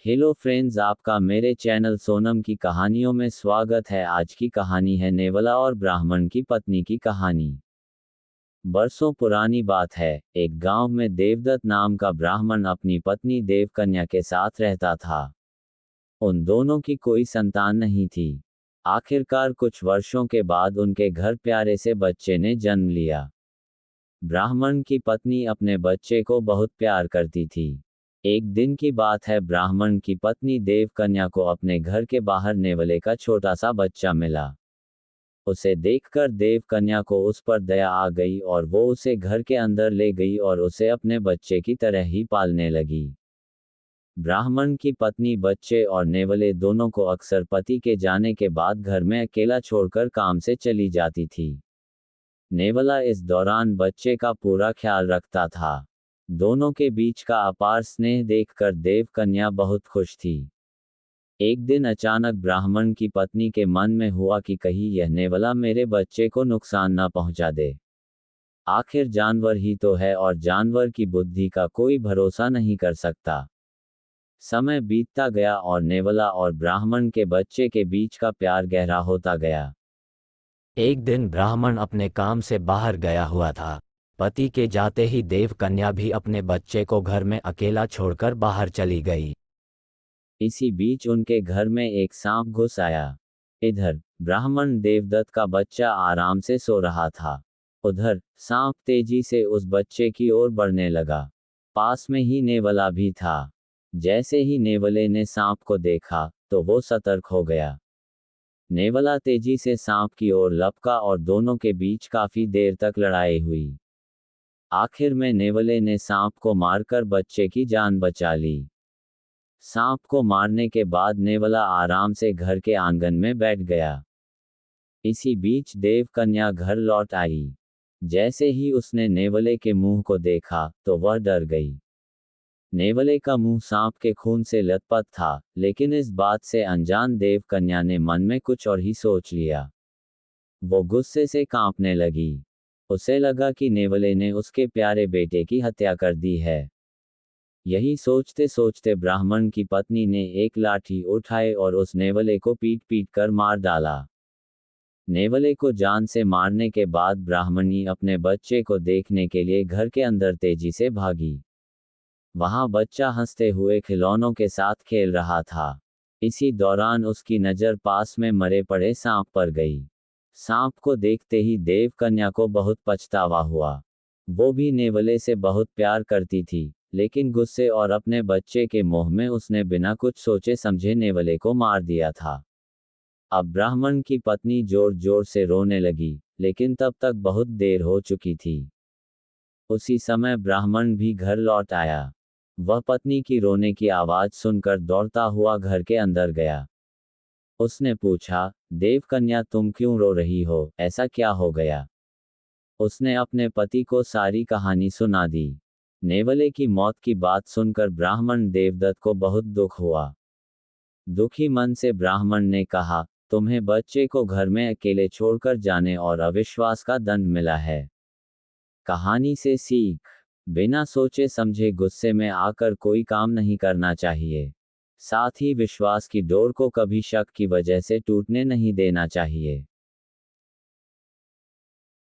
Hello friends, आपका मेरे channel Sonam की कहानियों में स्वागत है। आज की कहानी है नेवला और ब्राह्मण की पत्नी की कहानी। बरसों पुरानी बात है, एक गांव में देवदत्त नाम का ब्राह्मण अपनी पत्नी देवकन्या के साथ रहता था। उन दोनों की कोई संतान नहीं थी। आखिरकार कुछ वर्षों के बाद उनके घर प्यारे से बच्चे ने जन्म लिया। ब्राह्मण की पत्नी अपने बच्चे को बहुत प्यार करती थी। एक दिन की बात है, ब्राह्मण की पत्नी देवकन्या को अपने घर के बाहर नेवले का छोटा सा बच्चा मिला। उसे देखकर देवकन्या को उस पर दया आ गई और वो उसे घर के अंदर ले गई और उसे अपने बच्चे की तरह ही पालने लगी। ब्राह्मण की पत्नी बच्चे और नेवले दोनों को अक्सर पति के जाने के बाद घर में अकेला छोड़कर काम से चली जाती थी। नेवला इस दौरान बच्चे का पूरा ख्याल रखता था। दोनों के बीच का अपार स्नेह देखकर देवकन्या बहुत खुश थी। एक दिन अचानक ब्राह्मण की पत्नी के मन में हुआ कि कहीं यह नेवला मेरे बच्चे को नुकसान न पहुंचा दे। आखिर जानवर ही तो है और जानवर की बुद्धि का कोई भरोसा नहीं कर सकता। समय बीतता गया और नेवला और ब्राह्मण के बच्चे के बीच का प्यार गहरा होता गया। एक दिन ब्राह्मण अपने काम से बाहर गया हुआ था। पति के जाते ही देवकन्या भी अपने बच्चे को घर में अकेला छोड़कर बाहर चली गई। इसी बीच उनके घर में एक सांप घुस आया। इधर ब्राह्मण देवदत्त का बच्चा आराम से सो रहा था। उधर सांप तेजी से उस बच्चे की ओर बढ़ने लगा। पास में ही नेवला भी था। जैसे ही नेवले ने सांप को देखा तो वो सतर्क हो गया। नेवला तेजी से सांप की ओर लपका और दोनों के बीच काफी देर तक लड़ाई हुई। आखिर में नेवले ने सांप को मारकर बच्चे की जान बचा ली। सांप को मारने के बाद नेवला आराम से घर के आंगन में बैठ गया। इसी बीच देवकन्या घर लौट आई। जैसे ही उसने नेवले के मुंह को देखा तो वह डर गई। नेवले का मुंह सांप के खून से लथपथ था, लेकिन इस बात से अनजान देवकन्या ने मन में कुछ और ही सोच लिया। वो गुस्से से कांपने लगी। उसे लगा कि नेवले ने उसके प्यारे बेटे की हत्या कर दी है। यही सोचते सोचते ब्राह्मण की पत्नी ने एक लाठी उठाई और उस नेवले को पीट पीट कर मार डाला। नेवले को जान से मारने के बाद ब्राह्मणी अपने बच्चे को देखने के लिए घर के अंदर तेजी से भागी। वहां बच्चा हंसते हुए खिलौनों के साथ खेल रहा था। इसी दौरान उसकी नज़र पास में मरे पड़े सांप पर गई। सांप को देखते ही देवकन्या को बहुत पछतावा हुआ। वो भी नेवले से बहुत प्यार करती थी, लेकिन गुस्से और अपने बच्चे के मोह में उसने बिना कुछ सोचे समझे नेवले को मार दिया था। अब ब्राह्मण की पत्नी जोर जोर से रोने लगी, लेकिन तब तक बहुत देर हो चुकी थी। उसी समय ब्राह्मण भी घर लौट आया। वह पत्नी की रोने की आवाज सुनकर दौड़ता हुआ घर के अंदर गया। उसने पूछा, देवकन्या तुम क्यों रो रही हो, ऐसा क्या हो गया? उसने अपने पति को सारी कहानी सुना दी। नेवले की मौत की बात सुनकर ब्राह्मण देवदत्त को बहुत दुख हुआ। दुखी मन से ब्राह्मण ने कहा, तुम्हें बच्चे को घर में अकेले छोड़कर जाने और अविश्वास का दंड मिला है। कहानी से सीख, बिना सोचे समझे गुस्से में आकर कोई काम नहीं करना चाहिए। साथ ही विश्वास की डोर को कभी शक की वजह से टूटने नहीं देना चाहिए।